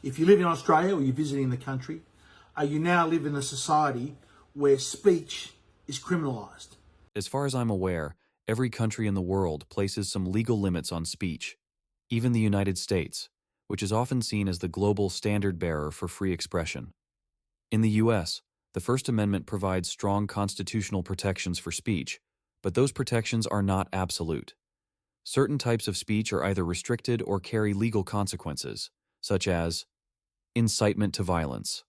If you live in Australia or you're visiting the country, you now live in a society where speech is criminalised. As far as I'm aware, every country in the world places some legal limits on speech, even the United States, which is often seen as the global standard-bearer for free expression. In the U.S., the First Amendment provides strong constitutional protections for speech, but those protections are not absolute. Certain types of speech are either restricted or carry legal consequences, such as incitement to violence.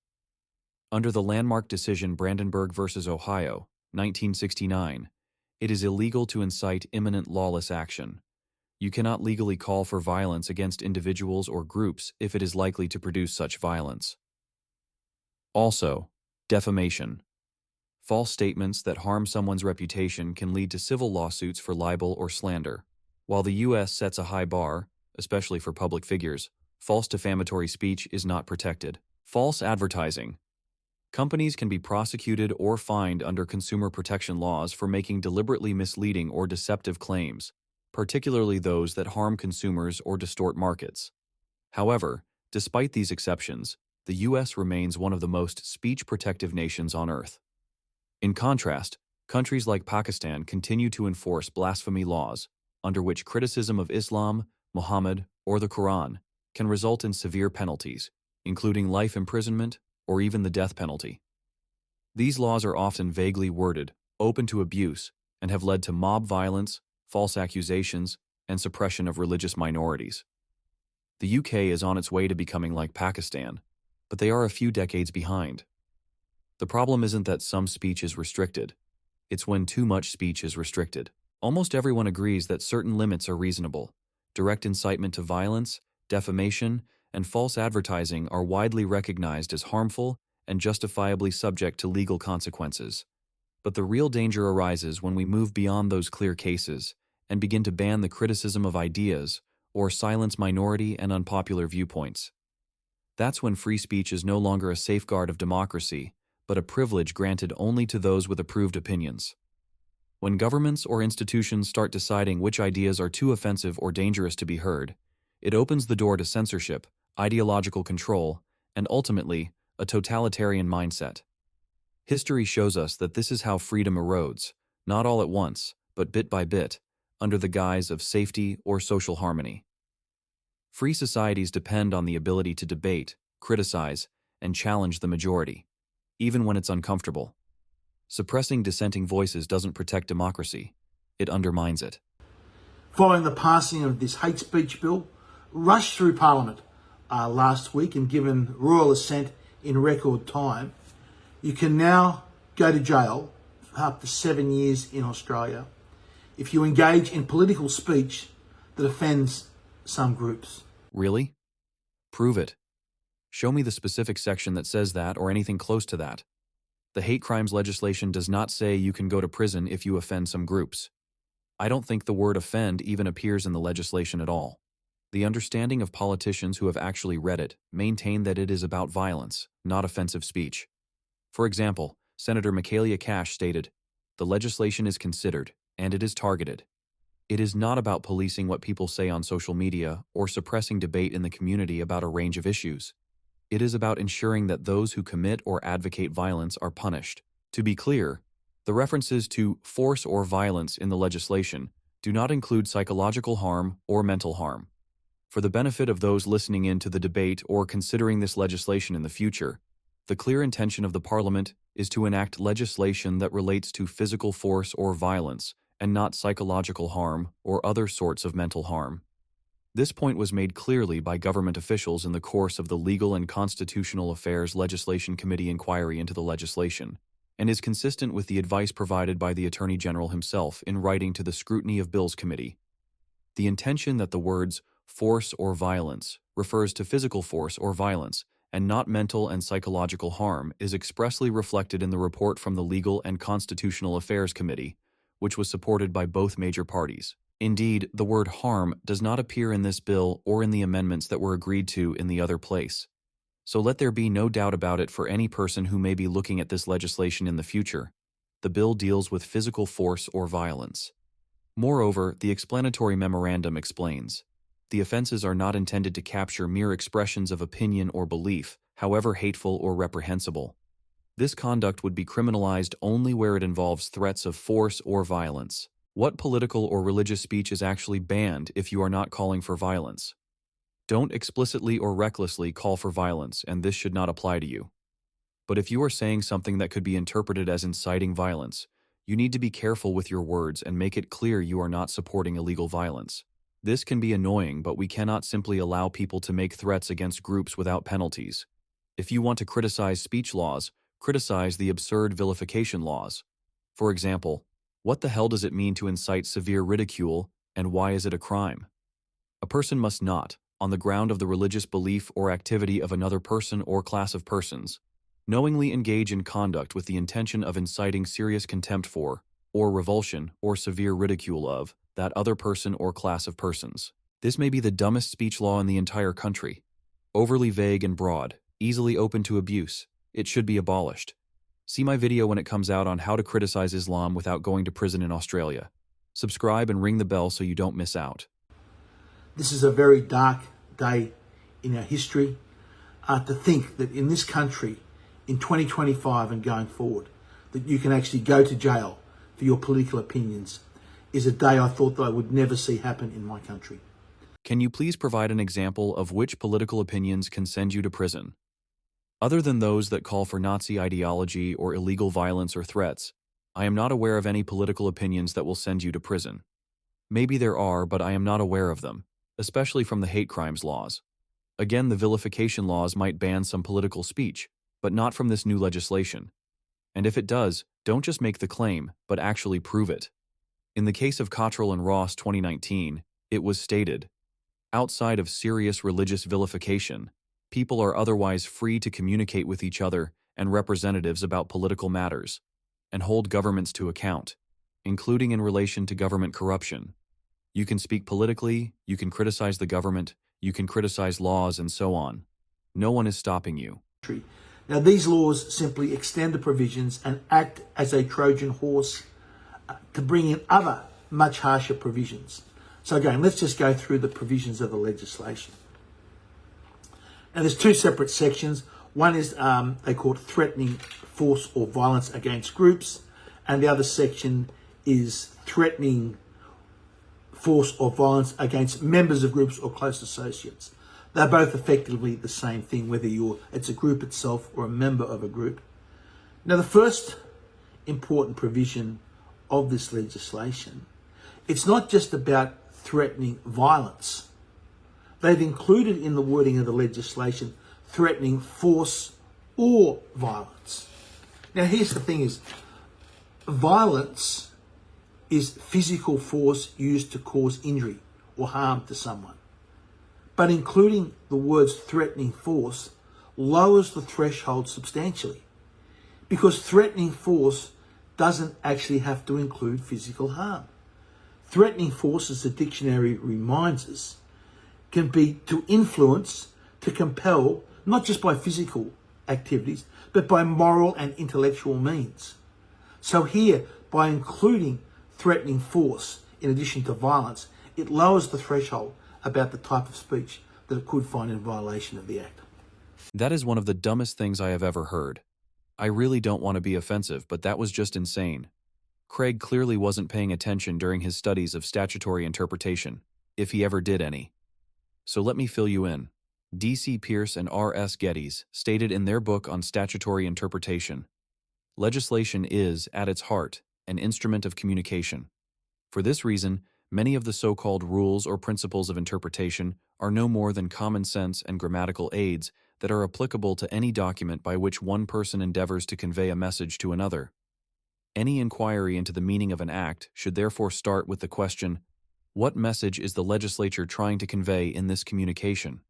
Under the landmark decision Brandenburg v. Ohio, 1969, it is illegal to incite imminent lawless action. You cannot legally call for violence against individuals or groups if it is likely to produce such violence. Also, defamation. False statements that harm someone's reputation can lead to civil lawsuits for libel or slander. While the U.S. sets a high bar, especially for public figures, false defamatory speech is not protected. False advertising. Companies can be prosecuted or fined under consumer protection laws for making deliberately misleading or deceptive claims, particularly those that harm consumers or distort markets. However, despite these exceptions, the U.S. remains one of the most speech-protective nations on Earth. In contrast, countries like Pakistan continue to enforce blasphemy laws, under which criticism of Islam, Muhammad, or the Quran can result in severe penalties, including life imprisonment or even the death penalty. These laws are often vaguely worded, open to abuse, and have led to mob violence, false accusations, and suppression of religious minorities. The UK is on its way to becoming like Pakistan, but they are a few decades behind. The problem isn't that some speech is restricted, it's when too much speech is restricted. Almost everyone agrees that certain limits are reasonable. Direct incitement to violence, defamation, and false advertising are widely recognized as harmful and justifiably subject to legal consequences. But the real danger arises when we move beyond those clear cases and begin to ban the criticism of ideas or silence minority and unpopular viewpoints. That's when free speech is no longer a safeguard of democracy, but a privilege granted only to those with approved opinions. When governments or institutions start deciding which ideas are too offensive or dangerous to be heard, it opens the door to censorship, ideological control, and ultimately, a totalitarian mindset. History shows us that this is how freedom erodes, not all at once, but bit by bit, under the guise of safety or social harmony. Free societies depend on the ability to debate, criticize, and challenge the majority, even when it's uncomfortable. Suppressing dissenting voices doesn't protect democracy, it undermines it. Following the passing of this hate speech bill, rushed through Parliament last week and given royal assent in record time, you can now go to jail for up to 7 years in Australia if you engage in political speech that offends some groups. Really? Prove it. Show me the specific section that says that or anything close to that. The hate crimes legislation does not say you can go to prison if you offend some groups. I don't think the word offend even appears in the legislation at all. The understanding of politicians who have actually read it maintain that it is about violence, not offensive speech. For example, Senator Michaelia Cash stated, "The legislation is considered, and it is targeted. It is not about policing what people say on social media or suppressing debate in the community about a range of issues. It is about ensuring that those who commit or advocate violence are punished." To be clear, the references to force or violence in the legislation do not include psychological harm or mental harm. For the benefit of those listening in to the debate or considering this legislation in the future, the clear intention of the Parliament is to enact legislation that relates to physical force or violence and not psychological harm or other sorts of mental harm. This point was made clearly by government officials in the course of the Legal and Constitutional Affairs Legislation Committee inquiry into the legislation, and is consistent with the advice provided by the Attorney General himself in writing to the Scrutiny of Bills Committee. The intention that the words force or violence refers to physical force or violence and not mental and psychological harm is expressly reflected in the report from the Legal and Constitutional Affairs Committee, which was supported by both major parties. Indeed, the word harm does not appear in this bill or in the amendments that were agreed to in the other place. So let there be no doubt about it for any person who may be looking at this legislation in the future. The bill deals with physical force or violence. Moreover, the explanatory memorandum explains, The offenses are not intended to capture mere expressions of opinion or belief, however hateful or reprehensible. This conduct would be criminalized only where it involves threats of force or violence. What political or religious speech is actually banned if you are not calling for violence? Don't explicitly or recklessly call for violence, and this should not apply to you. But if you are saying something that could be interpreted as inciting violence, you need to be careful with your words and make it clear you are not supporting illegal violence. This can be annoying, but we cannot simply allow people to make threats against groups without penalties. If you want to criticize speech laws, criticize the absurd vilification laws. For example, what the hell does it mean to incite severe ridicule, and why is it a crime? A person must not, on the ground of the religious belief or activity of another person or class of persons, knowingly engage in conduct with the intention of inciting serious contempt for, or revulsion, or severe ridicule of, that other person or class of persons. This may be the dumbest speech law in the entire country. Overly vague and broad, easily open to abuse. It should be abolished. See my video when it comes out on how to criticize Islam without going to prison in Australia. Subscribe and ring the bell so you don't miss out. This is a very dark day in our history. To think that in this country, in 2025 and going forward, that you can actually go to jail for your political opinions is a day I thought that I would never see happen in my country. Can you please provide an example of which political opinions can send you to prison? Other than those that call for Nazi ideology or illegal violence or threats, I am not aware of any political opinions that will send you to prison. Maybe there are, but I am not aware of them, especially from the hate crimes laws. Again, the vilification laws might ban some political speech, but not from this new legislation. And if it does, don't just make the claim, but actually prove it. In the case of Cottrell and Ross 2019, it was stated, outside of serious religious vilification, people are otherwise free to communicate with each other and representatives about political matters, and hold governments to account, including in relation to government corruption. You can speak politically, you can criticize the government, you can criticize laws, and so on. No one is stopping you. Now, these laws simply extend the provisions and act as a Trojan horse to bring in other much harsher provisions. So again, let's just go through the provisions of the legislation. Now, there's two separate sections. One is they call it threatening force or violence against groups, and the other section is threatening force or violence against members of groups or close associates. They're both effectively the same thing, whether it's a group itself or a member of a group. Now, the first important provision of this legislation, it's not just about threatening violence. They've included in the wording of the legislation threatening force or violence. Now, here's the thing is, violence is physical force used to cause injury or harm to someone. But including the words threatening force lowers the threshold substantially, because threatening force doesn't actually have to include physical harm. Threatening force, as the dictionary reminds us, can be to influence, to compel, not just by physical activities, but by moral and intellectual means. So here, by including threatening force in addition to violence, it lowers the threshold about the type of speech that it could find in violation of the Act. That is one of the dumbest things I have ever heard. I really don't want to be offensive, but that was just insane. Craig clearly wasn't paying attention during his studies of statutory interpretation, if he ever did any. So let me fill you in. D.C. Pierce and R.S. Geddes stated in their book on statutory interpretation, legislation is, at its heart, an instrument of communication. For this reason, many of the so-called rules or principles of interpretation are no more than common sense and grammatical aids that are applicable to any document by which one person endeavors to convey a message to another. Any inquiry into the meaning of an act should therefore start with the question, what message is the legislature trying to convey in this communication?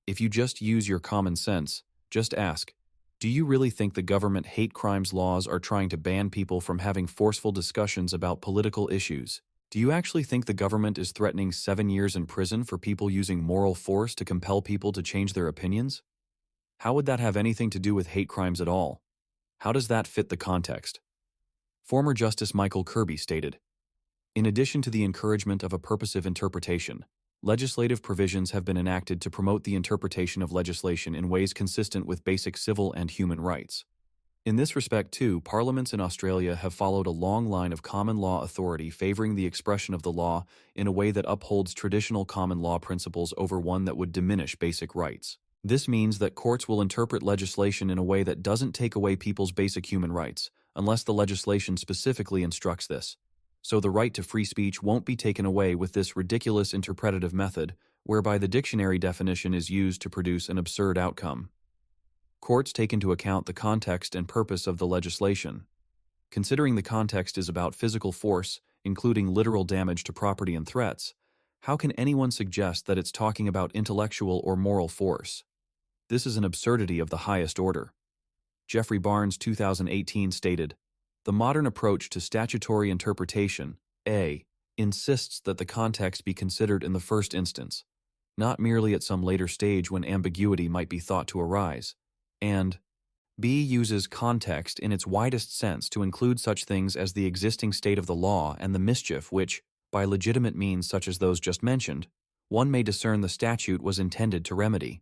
If you just use your common sense, just ask, do you really think the government hate crimes laws are trying to ban people from having forceful discussions about political issues? Do you actually think the government is threatening 7 years in prison for people using moral force to compel people to change their opinions? How would that have anything to do with hate crimes at all? How does that fit the context? Former Justice Michael Kirby stated, in addition to the encouragement of a purposive interpretation, Legislative provisions have been enacted to promote the interpretation of legislation in ways consistent with basic civil and human rights. In this respect, too, parliaments in Australia have followed a long line of common law authority favoring the expression of the law in a way that upholds traditional common law principles over one that would diminish basic rights. This means that courts will interpret legislation in a way that doesn't take away people's basic human rights, unless the legislation specifically instructs this. So the right to free speech won't be taken away with this ridiculous interpretative method, whereby the dictionary definition is used to produce an absurd outcome. Courts take into account the context and purpose of the legislation. Considering the context is about physical force, including literal damage to property and threats, how can anyone suggest that it's talking about intellectual or moral force? This is an absurdity of the highest order. Jeffrey Barnes, 2018, stated, "The modern approach to statutory interpretation, A, insists that the context be considered in the first instance, not merely at some later stage when ambiguity might be thought to arise, and B uses context in its widest sense to include such things as the existing state of the law and the mischief which, by legitimate means such as those just mentioned, one may discern the statute was intended to remedy."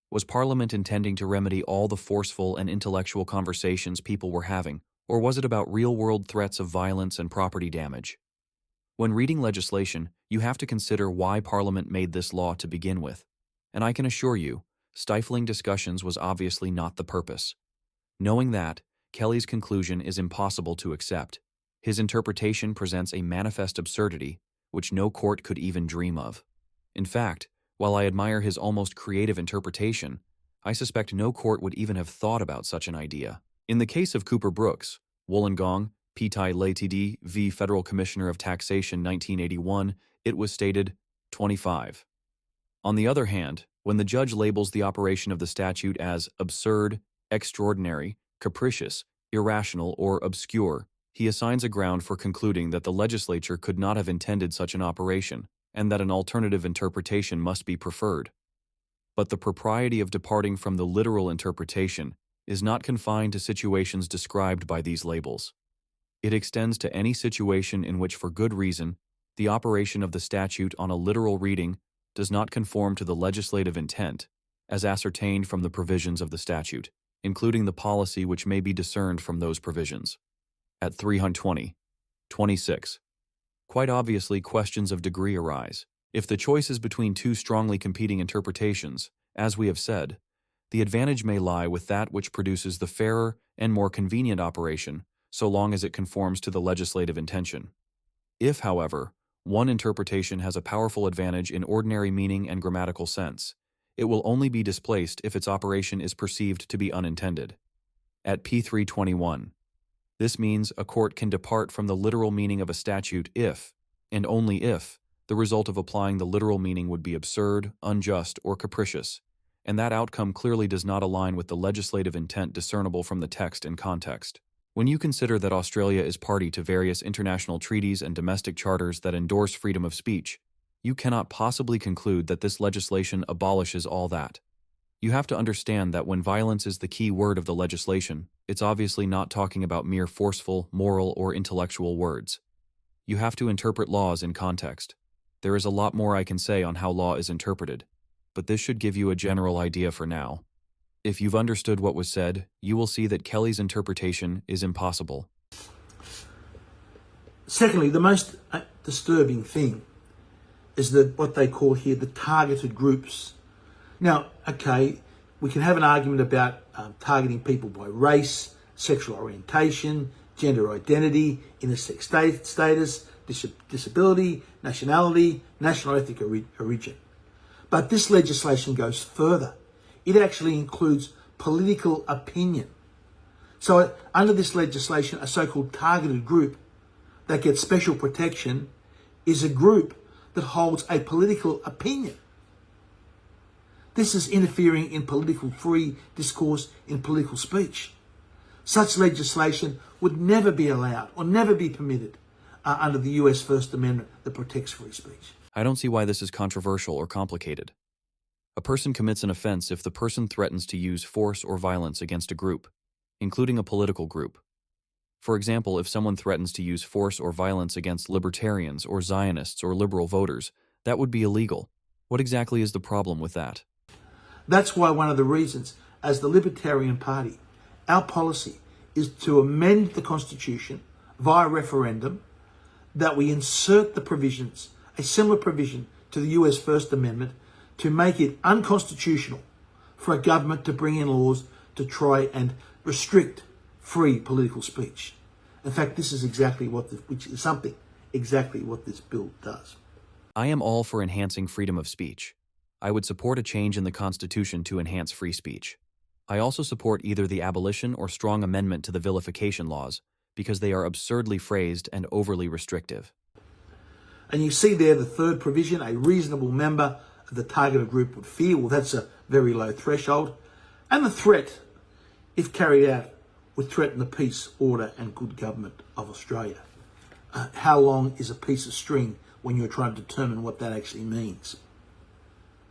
Was Parliament intending to remedy all the forceful and intellectual conversations people were having, or was it about real-world threats of violence and property damage? When reading legislation, you have to consider why Parliament made this law to begin with, and I can assure you, stifling discussions was obviously not the purpose. Knowing that, Kelly's conclusion is impossible to accept. His interpretation presents a manifest absurdity, which no court could even dream of. In fact, while I admire his almost creative interpretation, I suspect no court would even have thought about such an idea. In the case of Cooper Brooks, Wollongong, Pitai Ltd v. Federal Commissioner of Taxation 1981, it was stated, 25. On the other hand, when the judge labels the operation of the statute as absurd, extraordinary, capricious, irrational, or obscure, he assigns a ground for concluding that the legislature could not have intended such an operation, and that an alternative interpretation must be preferred. But the propriety of departing from the literal interpretation is not confined to situations described by these labels. It extends to any situation in which, for good reason, the operation of the statute on a literal reading does not conform to the legislative intent, as ascertained from the provisions of the statute, including the policy which may be discerned from those provisions. At 320.26. Quite obviously, questions of degree arise. If the choice is between two strongly competing interpretations, as we have said, the advantage may lie with that which produces the fairer and more convenient operation, so long as it conforms to the legislative intention. If, however, one interpretation has a powerful advantage in ordinary meaning and grammatical sense, it will only be displaced if its operation is perceived to be unintended. At p321. This means a court can depart from the literal meaning of a statute if, and only if, the result of applying the literal meaning would be absurd, unjust, or capricious, and that outcome clearly does not align with the legislative intent discernible from the text and context. When you consider that Australia is party to various international treaties and domestic charters that endorse freedom of speech, you cannot possibly conclude that this legislation abolishes all that. You have to understand that when violence is the key word of the legislation, it's obviously not talking about mere forceful, moral, or intellectual words. You have to interpret laws in context. There is a lot more I can say on how law is interpreted, but this should give you a general idea for now. If you've understood what was said, you will see that Kelly's interpretation is impossible. Secondly, the most disturbing thing is that what they call here the targeted groups. Now, okay, we can have an argument about targeting people by race, sexual orientation, gender identity, intersex status, disability, nationality, national ethnic origin. But this legislation goes further. It actually includes political opinion. So under this legislation, a so-called targeted group that gets special protection is a group that holds a political opinion. This is interfering in political free discourse in political speech. Such legislation would never be allowed or never be permitted under the US First Amendment that protects free speech. I don't see why this is controversial or complicated. A person commits an offense if the person threatens to use force or violence against a group, including a political group. For example, if someone threatens to use force or violence against libertarians or Zionists or liberal voters, That would be illegal. What exactly is the problem with that? That's why one of the reasons, as the Libertarian Party, our policy is to amend the Constitution via referendum, that we insert the provisions, a similar provision to the US First Amendment, to make it unconstitutional for a government to bring in laws to try and restrict free political speech. In fact, this is exactly what this bill does. I am all for enhancing freedom of speech. I would support a change in the Constitution to enhance free speech. I also support either the abolition or strong amendment to the vilification laws because they are absurdly phrased and overly restrictive. And you see there the third provision, a reasonable member of the targeted group would fear. Well, that's a very low threshold. And the threat, if carried out, would threaten the peace, order and good government of Australia. How long is a piece of string when you're trying to determine what that actually means?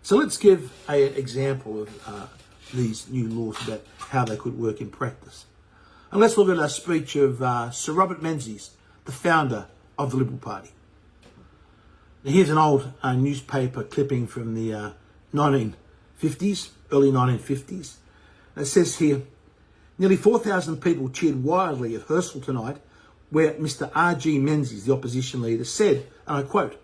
So let's give an example of these new laws about how they could work in practice. And let's look at a speech of Sir Robert Menzies, the founder of the Liberal Party. Now, here's an old newspaper clipping from the 1950s, early 1950s. And it says here, nearly 4,000 people cheered wildly at Herstal tonight, where Mr. R.G. Menzies, the opposition leader, said, and I quote,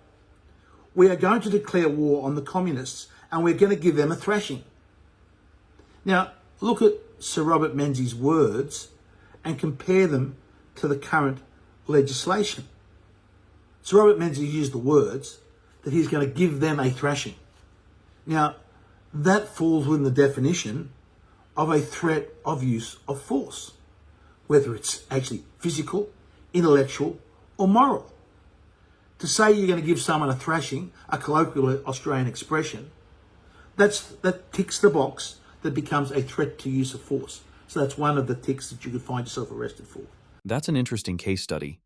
"We are going to declare war on the communists and we're going to give them a thrashing." Now, look at Sir Robert Menzies' words and compare them to the current legislation. Sir Robert Menzies used the words that he's going to give them a thrashing. Now, that falls within the definition of a threat of use of force, whether it's actually physical, intellectual or moral. To say you're going to give someone a thrashing, a colloquial Australian expression, that ticks the box that becomes a threat to use of force. So that's one of the ticks that you could find yourself arrested for. That's an interesting case study.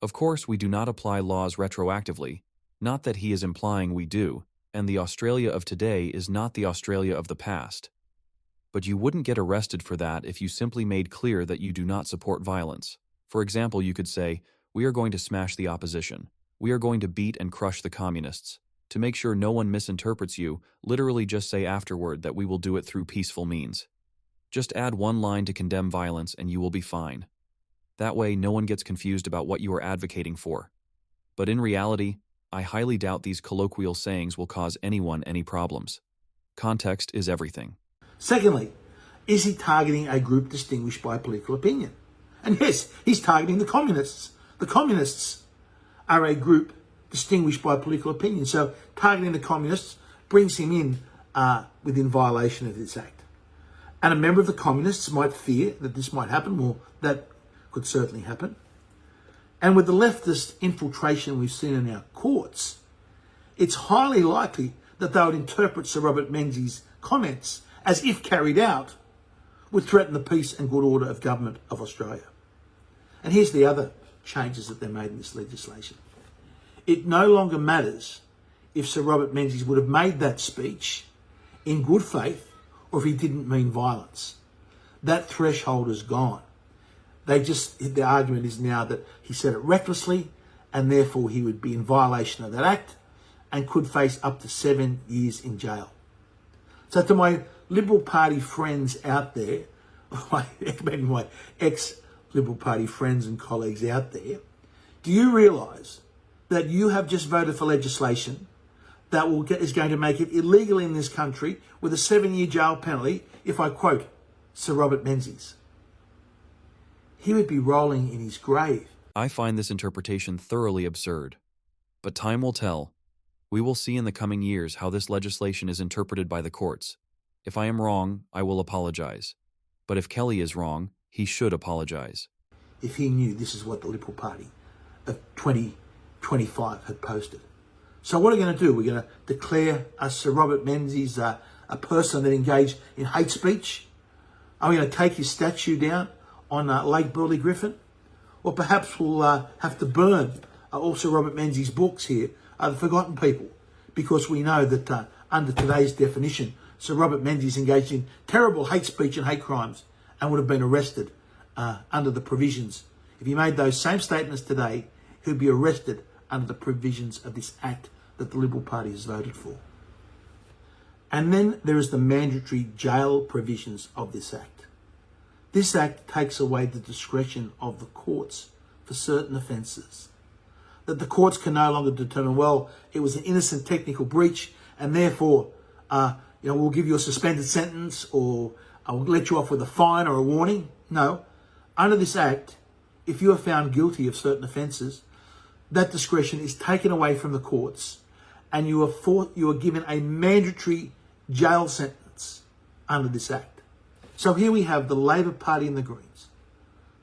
Of course, we do not apply laws retroactively, not that he is implying we do, and the Australia of today is not the Australia of the past. But you wouldn't get arrested for that if you simply made clear that you do not support violence. For example, you could say, "We are going to smash the opposition. We are going to beat and crush the communists." To make sure no one misinterprets you, literally just say afterward that we will do it through peaceful means. Just add one line to condemn violence and you will be fine. That way, no one gets confused about what you are advocating for. But in reality, I highly doubt these colloquial sayings will cause anyone any problems. Context is everything. Secondly, is he targeting a group distinguished by political opinion? And yes, he's targeting the communists. The communists are a group distinguished by political opinion. So targeting the communists brings him in within violation of this act. And a member of the communists might fear that this might happen. Well, that could certainly happen. And with the leftist infiltration we've seen in our courts, it's highly likely that they would interpret Sir Robert Menzies' comments as, if carried out, would threaten the peace and good order of government of Australia. And here's the other changes that they made in this legislation. It no longer matters if Sir Robert Menzies would have made that speech in good faith or if he didn't mean violence. That threshold is gone. The argument is now that he said it recklessly and therefore he would be in violation of that act and could face up to 7 years in jail. So to my Liberal Party friends out there, my ex-Liberal Party friends and colleagues out there, do you realise that you have just voted for legislation that is going to make it illegal in this country with a 7-year jail penalty if I quote Sir Robert Menzies? He would be rolling in his grave. I find this interpretation thoroughly absurd. But time will tell. We will see in the coming years how this legislation is interpreted by the courts. If I am wrong, I will apologize. But if Kelly is wrong, he should apologize. If he knew this is what the Liberal Party of 2025 had posted. So what are we going to do? We're going to declare Sir Robert Menzies a person that engaged in hate speech? Are we going to take his statue down on Lake Burley Griffin? Or perhaps we'll have to burn also Robert Menzies' books here, The Forgotten People, because we know that under today's definition, Sir Robert Menzies engaged in terrible hate speech and hate crimes and would have been arrested under the provisions. If he made those same statements today, he would be arrested under the provisions of this Act that the Liberal Party has voted for. And then there is the mandatory jail provisions of this Act. This Act takes away the discretion of the courts for certain offences. That the courts can no longer determine, well, it was an innocent technical breach and therefore, we'll give you a suspended sentence or we'll let you off with a fine or a warning. No. Under this Act, if you are found guilty of certain offences, that discretion is taken away from the courts and you are given a mandatory jail sentence under this Act. So here we have the Labor Party and the Greens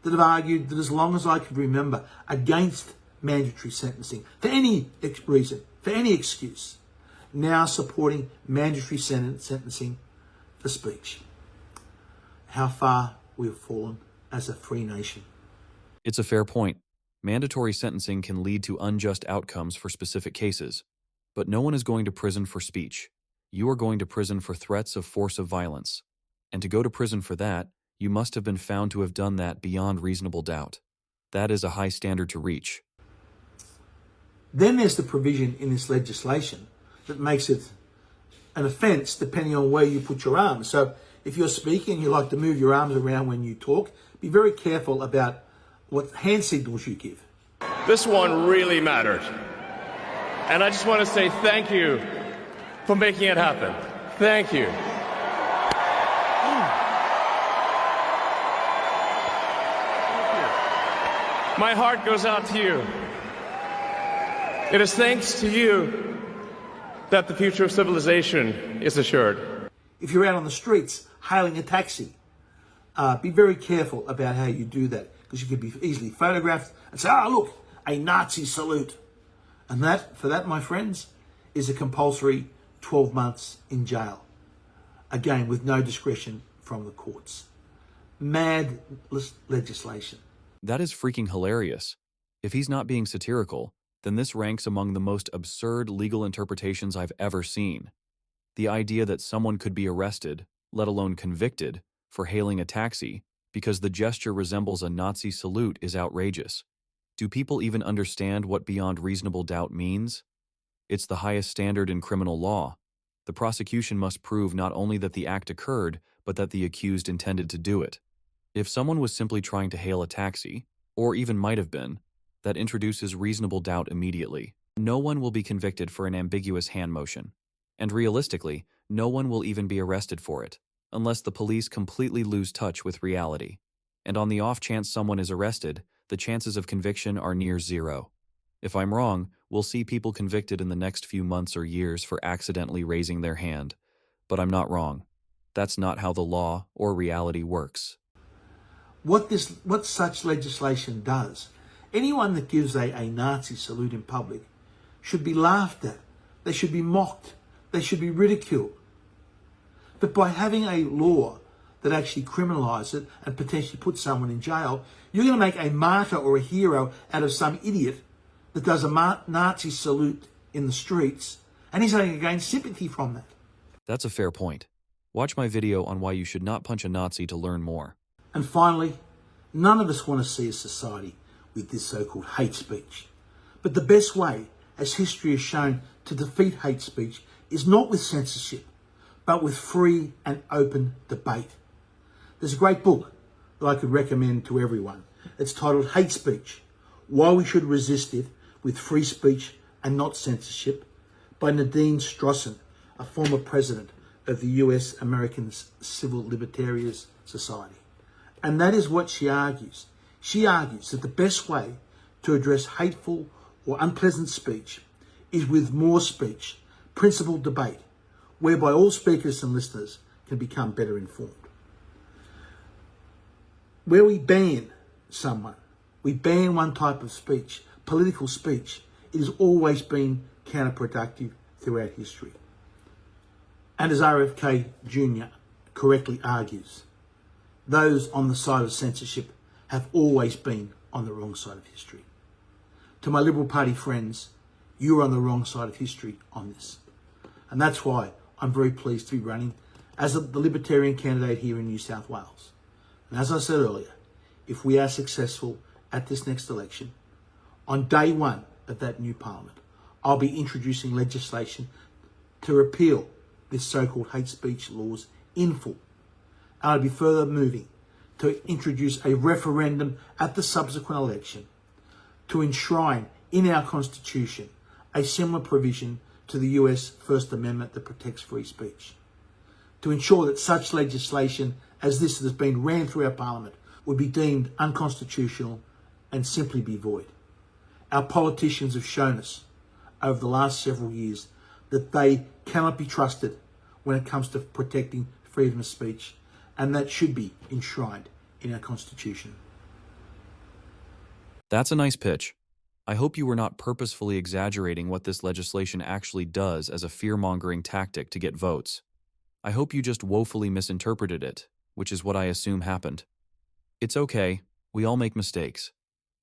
that have argued that as long as I can remember against mandatory sentencing for any reason, for any excuse, now supporting mandatory sentencing for speech. How far we have fallen as a free nation. It's a fair point. Mandatory sentencing can lead to unjust outcomes for specific cases, but no one is going to prison for speech. You are going to prison for threats of force of violence. And to go to prison for that, you must have been found to have done that beyond reasonable doubt. That is a high standard to reach. Then there's the provision in this legislation that makes it an offence depending on where you put your arms. So if you're speaking, you like to move your arms around when you talk, be very careful about what hand signals you give. This one really mattered. And I just want to say thank you for making it happen. Thank you. My heart goes out to you. It is thanks to you that the future of civilization is assured. If you're out on the streets hailing a taxi, be very careful about how you do that, because you could be easily photographed and say, look, a Nazi salute. And that, for that, my friends, is a compulsory 12 months in jail. Again, with no discretion from the courts. Mad legislation. That is freaking hilarious. If he's not being satirical, then this ranks among the most absurd legal interpretations I've ever seen. The idea that someone could be arrested, let alone convicted, for hailing a taxi because the gesture resembles a Nazi salute is outrageous. Do people even understand what beyond reasonable doubt means? It's the highest standard in criminal law. The prosecution must prove not only that the act occurred, but that the accused intended to do it. If someone was simply trying to hail a taxi, or even might have been, that introduces reasonable doubt immediately. No one will be convicted for an ambiguous hand motion. And realistically, no one will even be arrested for it, unless the police completely lose touch with reality. And on the off chance someone is arrested, the chances of conviction are near zero. If I'm wrong, we'll see people convicted in the next few months or years for accidentally raising their hand. But I'm not wrong. That's not how the law or reality works. What such legislation does, anyone that gives a Nazi salute in public should be laughed at. They should be mocked. They should be ridiculed. But by having a law that actually criminalises it and potentially puts someone in jail, you're going to make a martyr or a hero out of some idiot that does a Nazi salute in the streets, and he's going to gain sympathy from that. That's a fair point. Watch my video on why you should not punch a Nazi to learn more. And finally, none of us want to see a society with this so-called hate speech. But the best way, as history has shown, to defeat hate speech is not with censorship, but with free and open debate. There's a great book that I could recommend to everyone. It's titled Hate Speech, Why We Should Resist It with Free Speech and Not Censorship, by Nadine Strossen, a former president of the US American Civil Libertarians Society. And that is what she argues. She argues that the best way to address hateful or unpleasant speech is with more speech, principled debate, whereby all speakers and listeners can become better informed. Where we ban someone, we ban one type of speech, political speech, it has always been counterproductive throughout history. And as RFK Jr. correctly argues, those on the side of censorship have always been on the wrong side of history. To my Liberal Party friends, you're on the wrong side of history on this. And that's why I'm very pleased to be running as the Libertarian candidate here in New South Wales. And as I said earlier, if we are successful at this next election, on day one of that new parliament, I'll be introducing legislation to repeal this so-called hate speech laws in full. And I'll be further moving to introduce a referendum at the subsequent election to enshrine in our Constitution a similar provision to the US First Amendment that protects free speech, to ensure that such legislation as this that has been ran through our Parliament would be deemed unconstitutional and simply be void. Our politicians have shown us over the last several years that they cannot be trusted when it comes to protecting freedom of speech, and that should be enshrined in our Constitution. That's a nice pitch. I hope you were not purposefully exaggerating what this legislation actually does as a fear-mongering tactic to get votes. I hope you just woefully misinterpreted it, which is what I assume happened. It's okay, we all make mistakes.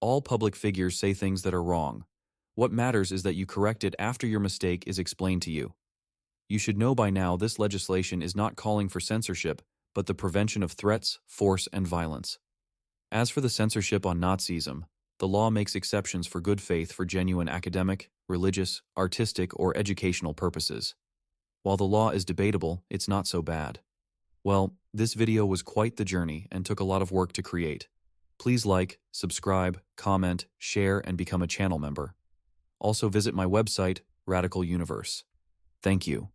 All public figures say things that are wrong. What matters is that you correct it after your mistake is explained to you. You should know by now this legislation is not calling for censorship, but the prevention of threats, force, and violence. As for the censorship on Nazism, the law makes exceptions for good faith for genuine academic, religious, artistic, or educational purposes. While the law is debatable, it's not so bad. Well, this video was quite the journey and took a lot of work to create. Please like, subscribe, comment, share, and become a channel member. Also visit my website, Radical Universe. Thank you.